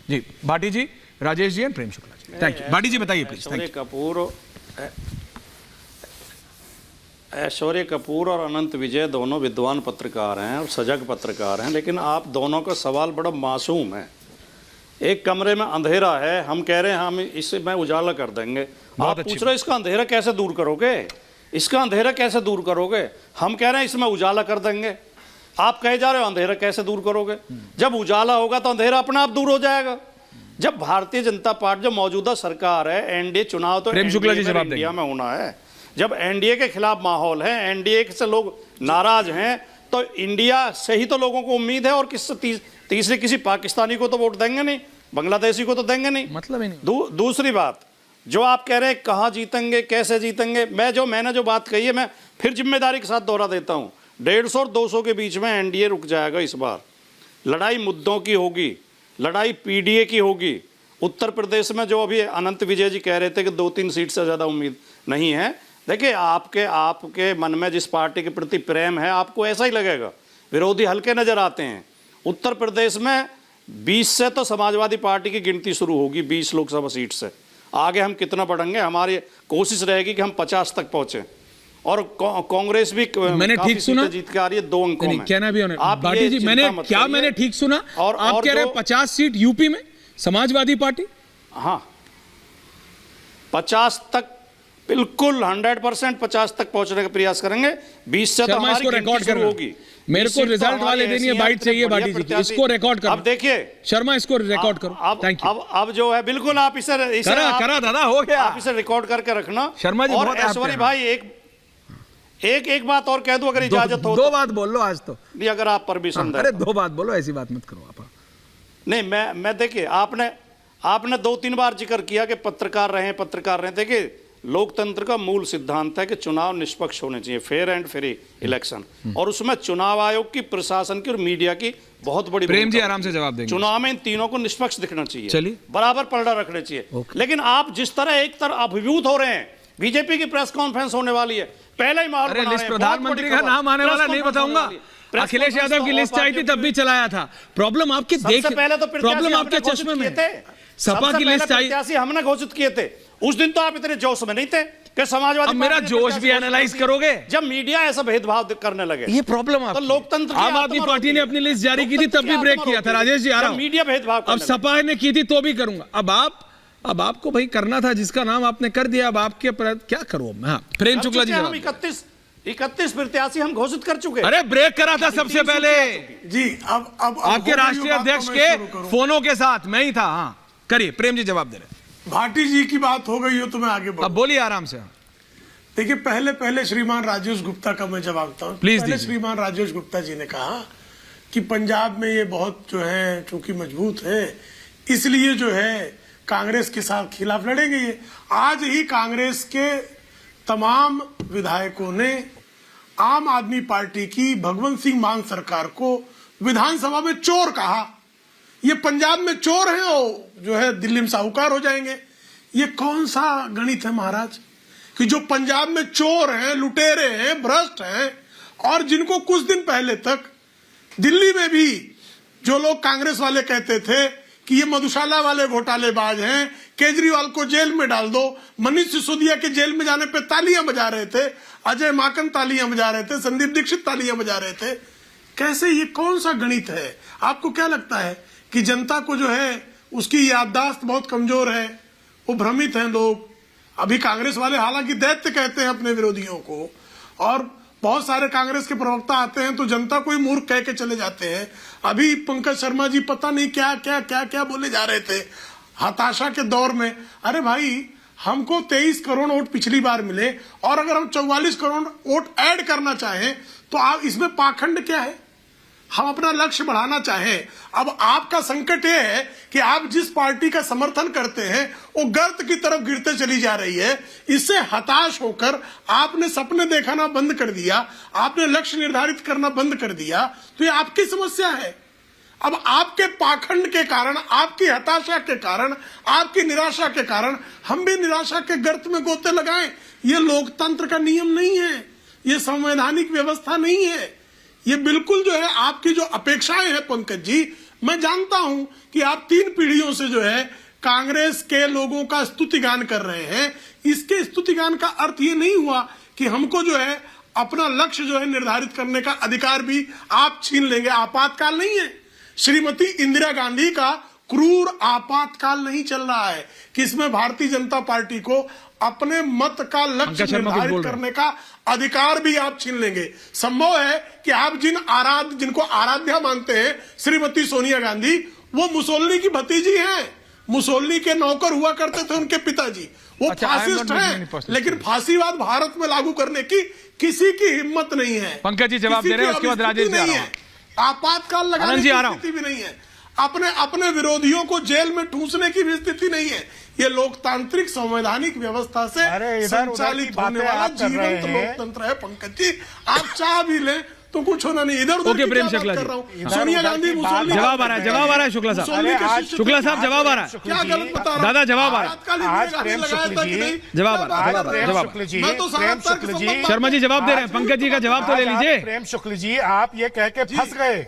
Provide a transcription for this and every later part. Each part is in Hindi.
Ji Bhati ji, Rajesh ji and Prem Shukla ji, thank you. Bhati ji बताइए प्लीज। ऐश्वर्य कपूर और अनंत विजय दोनों विद्वान पत्रकार हैं और सजग पत्रकार हैं, लेकिन आप दोनों का सवाल बड़ा मासूम है। एक कमरे में अंधेरा है, हम कह रहे हैं हम इसे मैं उजाला कर देंगे, आप पूछ रहे हो इसका अंधेरा कैसे दूर करोगे, इसका अंधेरा कैसे दूर करोगे। हम कह रहे हैं इसमें उजाला कर देंगे, आप कहे जा रहे हो अंधेरा कैसे दूर करोगे। जब उजाला होगा तो अंधेरा अपने आप दूर हो जाएगा। जब भारतीय जनता पार्टी जो मौजूदा सरकार है, एनडीए चुनाव तो प्रेम शुक्ला जी जवाब देंगे। इंडिया में होना है। जब एनडीए के खिलाफ माहौल है, एनडीए से लोग नाराज हैं, तो इंडिया से ही तो लोगों को उम्मीद है, और किससे तीसरे किसी पाकिस्तानी को तो वोट देंगे नहीं, बांग्लादेशी को तो देंगे नहीं, मतलब ही नहीं। दूसरी बात, जो आप कह रहे हैं कहाँ जीतेंगे कैसे जीतेंगे, मैंने जो बात कही है मैं फिर जिम्मेदारी के साथ दोहरा देता हूँ। 150 और 200 के बीच में एनडीए रुक जाएगा इस बार। लड़ाई मुद्दों की होगी, लड़ाई पीडीए की होगी। उत्तर प्रदेश में जो अभी अनंत विजय जी कह रहे थे कि 2-3 सीट से ज़्यादा उम्मीद नहीं है, देखिए आपके मन में जिस पार्टी के प्रति प्रेम है आपको ऐसा ही लगेगा, विरोधी हल्के नजर आते हैं। उत्तर प्रदेश में 20 से तो समाजवादी पार्टी की गिनती शुरू होगी, 20 लोकसभा सीट से आगे हम कितना बढ़ेंगे, हमारी कोशिश रहेगी कि हम 50 तक पहुंचे। और कांग्रेस भी मैंने ठीक सुना जीत के आ रही है 2 अंकों में। कहना भी भाटी जी, मैंने ठीक सुना, और आप कह रहे हैं 50 सीट यूपी में समाजवादी पार्टी। हाँ, 50 तक बिल्कुल 100% 50 तक पहुंचने का प्रयास करेंगे। 20 से तो हमारी रिकॉर्ड शुरू होगी। मेरे को रिजल्ट वाले दिन ये बाइट चाहिए भाटी जी, इसको रिकॉर्ड करो। अब देखिए शर्मा, इसको रिकॉर्ड करो। Thank you. अब जो है बिल्कुल आप इसे करा दादा, हो गया। आप इसे रिकॉर्ड करके रखना। शर्मा जी, और ऐश्वर्य भाई एक बात और कह दूं अगर इजाजत हो। 2 बात बोल लो आज तो, नहीं अगर आप परमिशन दें। अरे 2 बात बोलो, ऐसी बात मत करो आप। नहीं मैं देखिए आपने 2-3 बार जिक्र किया कि पत्रकार रहे। देखिए लोकतंत्र का मूल सिद्धांत है कि चुनाव निष्पक्ष होने चाहिए, फेयर एंड फ्री इलेक्शन, और उसमें चुनाव आयोग की, प्रशासन की और मीडिया की बहुत बड़ी। प्रेम जी आराम से जवाब देंगे। चुनाव में इन तीनों को निष्पक्ष दिखना चाहिए, चलिए बराबर पलड़ा रखने चाहिए। लेकिन आप जिस तरह एक तरह अभिभूत हो रहे हैं, बीजेपी की प्रेस कॉन्फ्रेंस होने वाली है, पहले ही माहौल बना रहे हैं। प्रधानमंत्री का नाम आने वाला नहीं बताऊंगा। अखिलेश यादव की लिस्ट आई थी तब भी चलाया था। प्रॉब्लम आपके प्रॉब्लम आपके चश्मे में थे। सपा की लिस्ट आई, हमने घोषित किए थे उस दिन, तो आप इतने जोश में नहीं थे कि समाजवादी। अब मेरा जोश भी एनालाइज करोगे जब मीडिया ऐसा भेदभाव करने लगे। ये प्रॉब्लम तो लोकतंत्र की आम आदमी पार्टी ने अपनी लिस्ट जारी की थी तब भी ब्रेक किया था। राजेश जी आ रहा हूं, मीडिया भेदभाव अब सपा ने की थी तो भी करूंगा। अब आपको भाई करना था, जिसका नाम आपने कर दिया, अब आपके क्या करूं मैं। प्रेम शुक्ला जी, हम 31 प्रत्याशी हम घोषित कर चुके। अरे ब्रेक करा था सबसे पहले जी। अब आपके राष्ट्रीय अध्यक्ष के फोनों के साथ मैं ही था। हाँ करिए, प्रेम जी जवाब दे रहे। भाटी जी की बात हो गई हो तो मैं आगे बढ़ूं। अब बोलिए आराम से। देखिए पहले श्रीमान राजेश गुप्ता का मैं जवाब देता हूँ। प्लीज। पहले श्रीमान राजेश गुप्ता जी ने कहा कि पंजाब में ये बहुत जो है चूंकि मजबूत है, इसलिए जो है कांग्रेस के साथ खिलाफ लड़ेंगे। ये आज ही कांग्रेस के तमाम विधायकों ने आम आदमी पार्टी की भगवंत सिंह मान सरकार को विधानसभा में चोर कहा। ये पंजाब में चोर हैं और जो है दिल्ली में साहूकार हो जाएंगे। ये कौन सा गणित है महाराज, कि जो पंजाब में चोर हैं, लुटेरे हैं, भ्रष्ट हैं, और जिनको कुछ दिन पहले तक दिल्ली में भी जो लोग कांग्रेस वाले कहते थे कि ये मधुशाला वाले घोटालेबाज हैं, केजरीवाल को जेल में डाल दो, मनीष सिसोदिया के जेल में जाने पे तालियां बजा रहे थे, अजय माकन तालियां बजा रहे थे, संदीप दीक्षित तालियां बजा रहे थे। कैसे, ये कौन सा गणित है? आपको क्या लगता है कि जनता को जो है उसकी याददाश्त बहुत कमजोर है, वो भ्रमित हैं लोग? अभी कांग्रेस वाले हालांकि दैत्य कहते हैं अपने विरोधियों को, और बहुत सारे कांग्रेस के प्रवक्ता आते हैं तो जनता को ही मूर्ख कह के चले जाते हैं। अभी पंकज शर्मा जी पता नहीं क्या क्या क्या क्या बोले जा रहे थे हताशा के दौर में। अरे भाई, हमको 23 करोड़ वोट पिछली बार मिले, और अगर हम 44 करोड़ वोट ऐड करना चाहें तो आप इसमें पाखंड क्या है? हम अपना लक्ष्य बढ़ाना चाहें। अब आपका संकट यह है कि आप जिस पार्टी का समर्थन करते हैं वो गर्त की तरफ गिरते चली जा रही है। इससे हताश होकर आपने सपने देखना बंद कर दिया, आपने लक्ष्य निर्धारित करना बंद कर दिया, तो ये आपकी समस्या है। अब आपके पाखंड के कारण, आपकी हताशा के कारण, आपकी निराशा के कारण हम भी निराशा के गर्त में गोते लगाएं। ये लोकतंत्र का नियम नहीं है, ये संवैधानिक व्यवस्था नहीं है। ये बिल्कुल जो है आपकी जो अपेक्षाएं हैं पंकज जी, मैं जानता हूं कि आप 3 पीढ़ियों से जो है कांग्रेस के लोगों का स्तुतिगान कर रहे हैं। इसके स्तुतिगान का अर्थ ये नहीं हुआ कि हमको जो है अपना लक्ष्य जो है निर्धारित करने का अधिकार भी आप छीन लेंगे। आपातकाल नहीं है, श्रीमती इंदिरा गांधी का क्रूर आपातकाल नहीं चल रहा है कि इसमें भारतीय जनता पार्टी को अपने मत का लक्ष्य निर्धारित करने का अधिकार भी आप छीन लेंगे। संभव है कि आप जिनको आराध्या मानते हैं श्रीमती सोनिया गांधी, वो मुसोलिनी की भतीजी हैं। मुसोलिनी के नौकर हुआ करते थे उनके पिताजी, वो फासिस्ट हैं, लेकिन फांसीवाद भारत में लागू करने की किसी की हिम्मत नहीं है। पंकज जी जवाब दे रहे हैं, उसके बाद राजेश जी आ रहा हूं। आपातकाल लगाने की स्थिति भी नहीं है, अपने विरोधियों को जेल में ठूंसने की भी स्थिति नहीं है। ये लोकतांत्रिक संवैधानिक व्यवस्था से संचालित होने वाला जीवंत लोकतंत्र है। पंकज जी, आप चाह भी लें तो कुछ होना नहीं। इधर ओके प्रेम शुक्ला जी, सोनिया गांधी जवाब आ रहा है शुक्ला साहब, शुक्ला साहब जवाब आ रहा है, क्या गलत बता रहा दादा जवाब आ रहा है, शर्मा जी जवाब दे रहे हैं, पंकज जी का जवाब तो ले लीजिए। प्रेम शुक्ल जी, आप ये कह के फंस गए,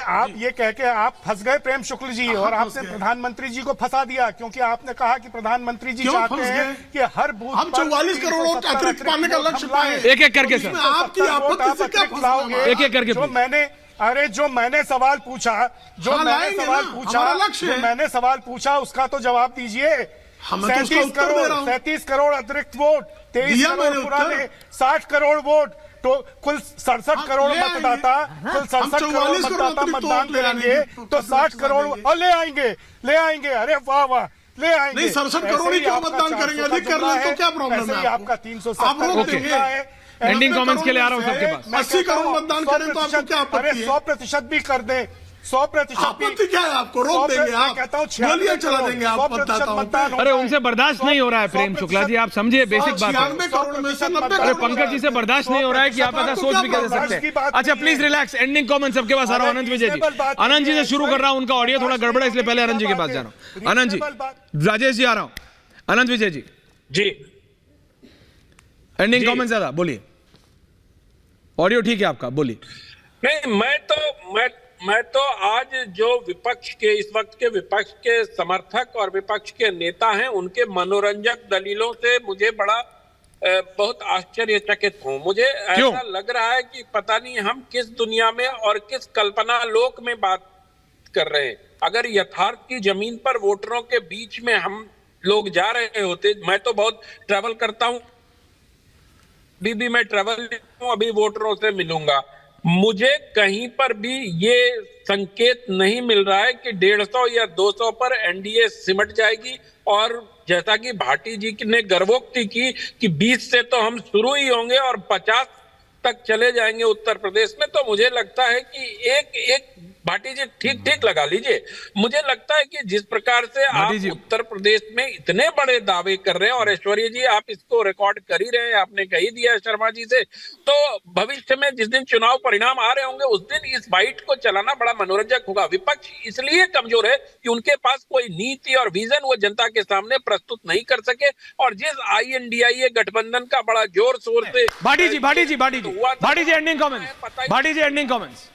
आप ये कह के आप फंस गए प्रेम शुक्ल जी, और आपने प्रधानमंत्री जी को फंसा दिया, क्योंकि आपने कहा कि प्रधानमंत्री जी चाहते हैं कि हर बूथ हम 44 करोड़ अतिरिक्त पाने का लक्ष्य पाए। एक एक करके सर, आपकी आपत्ति से क्या फंसाओगे? एक एक करके। जो मैंने सवाल पूछा, जो मैंने सवाल पूछा उसका तो जवाब दीजिए। 37 करोड़ अतिरिक्त वोट, 23 करोड़ पुराने, 60 करोड़ वोट, तो कुल 67 करोड़ मतदाता, कुल 67 करोड़ मतदाता मतदान करेंगे तो 60 करोड़ और ले आएंगे। अरे वाह वाह, ले आएंगे। नहीं, 67 करोड़ ही क्यों मतदान करेंगे? अधिक कर ले तो क्या प्रॉब्लम है? आपका 370 है। एंडिंग कमेंट्स के लिए आ रहा हूं सबके पास। 80 करोड़ मतदान करें तो आपको क्या आपत्ति है? 100% भी कर दें, 100% आपत्ति क्या है? आपको रोक देंगे, आप गोलियां चला देंगे आप मतदाताओं। अरे उनसे बर्दाश्त नहीं हो रहा है प्रेम शुक्ला जी, आप समझिए बेसिक बात है। 96 करोड़ में से 90 अरे पंकज जी से बर्दाश्त नहीं हो रहा है कि आप ऐसा सोच भी कैसे सकते हैं। अच्छा प्लीज रिलैक्स, एंडिंग कमेंट सबके पास आ रहा हूं। अनंत विजय जी, आनंद जी से शुरू कर रहा हूं, उनका ऑडियो थोड़ा गड़बड़ है इसलिए पहले आनंद जी के पास जा रहा हूं। आनंद जी, राजेश जी आ रहा हूं। अनंत विजय जी एंडिंग कमेंट ज्यादा बोलिए, ऑडियो ठीक है आपका, बोलिए। नहीं, मैं तो आज जो विपक्ष के इस वक्त के विपक्ष के समर्थक और विपक्ष के नेता हैं, उनके मनोरंजक दलीलों से मुझे बहुत आश्चर्यचकित हूं। मुझे ऐसा लग रहा है कि पता नहीं हम किस दुनिया में और किस कल्पना लोक में बात कर रहे हैं। अगर यथार्थ की जमीन पर वोटरों के बीच में हम लोग जा रहे होते, मैं तो बहुत ट्रैवल करता हूं, अभी मैं ट्रैवल अभी वोटरों से मिलूंगा, मुझे कहीं पर भी ये संकेत नहीं मिल रहा है कि 150 या 200 पर एनडीए सिमट जाएगी। और जैसा कि भाटी जी ने गर्वोक्ति की कि 20 से तो हम शुरू ही होंगे और 50 तक चले जाएंगे उत्तर प्रदेश में, तो मुझे लगता है कि एक भाटी जी ठीक लगा लीजिए। मुझे लगता है कि जिस प्रकार से आप उत्तर प्रदेश में इतने बड़े दावे कर रहे हैं, और ऐश्वर्य जी आप इसको रिकॉर्ड कर ही रहे हैं, आपने कह ही दिया शर्मा जी से, तो भविष्य में जिस दिन चुनाव परिणाम आ रहे होंगे उस दिन इस बाइट को चलाना बड़ा मनोरंजक होगा। विपक्ष इसलिए कमजोर है कि उनके पास कोई नीति और विजन वो जनता के सामने प्रस्तुत नहीं कर सके, और जिस INDIA गठबंधन का बड़ा जोर शोर से भाटी जी एंडिंग कमेंट्स।